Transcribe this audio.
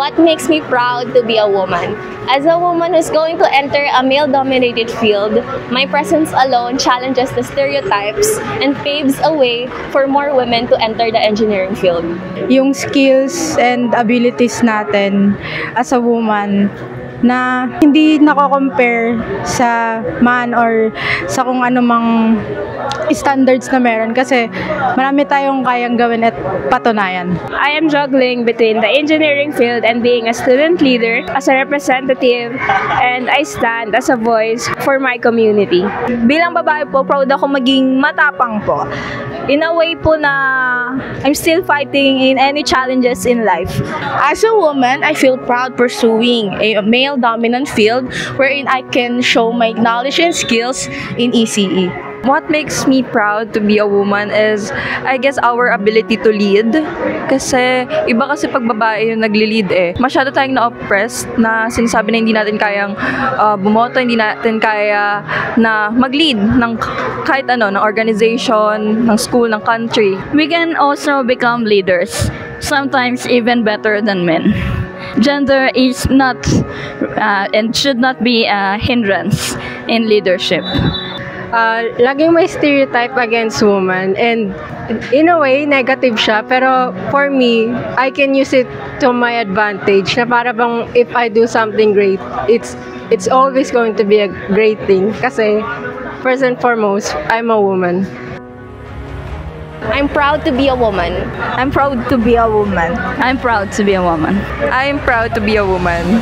What makes me proud to be a woman? As a woman who's going to enter a male-dominated field, my presence alone challenges the stereotypes and paves a way for more women to enter the engineering field. Yung skills and abilities natin as a woman na hindi nako-compare sa man or sa kung ano mang standards na meron kasi marami tayong kayang gawin at patunayan. I am juggling between the engineering field and being a student leader as a representative, and I stand as a voice for my community. Bilang babae po, proud ako maging matapang po. In a way po na I'm still fighting in any challenges in life. As a woman, I feel proud pursuing a male-dominant field wherein I can show my knowledge and skills in ECE. What makes me proud to be a woman is, I guess, our ability to lead. Kasi, iba kasi pag babae yung nagli-lead eh. Masyado tayong na-oppressed na sinasabi na hindi natin kayang bumoto, hindi natin kaya na mag-lead ng kahit ano, ng organization, ng school, ng country. We can also become leaders, sometimes even better than men. Gender is not and should not be a hindrance in leadership. Laging may stereotype against women, and in a way negative siya, pero for me I can use it to my advantage na para bang if I do something great, it's always going to be a great thing kasi first and foremost I'm a woman. I'm proud to be a woman. I'm proud to be a woman. I'm proud to be a woman. I'm proud to be a woman.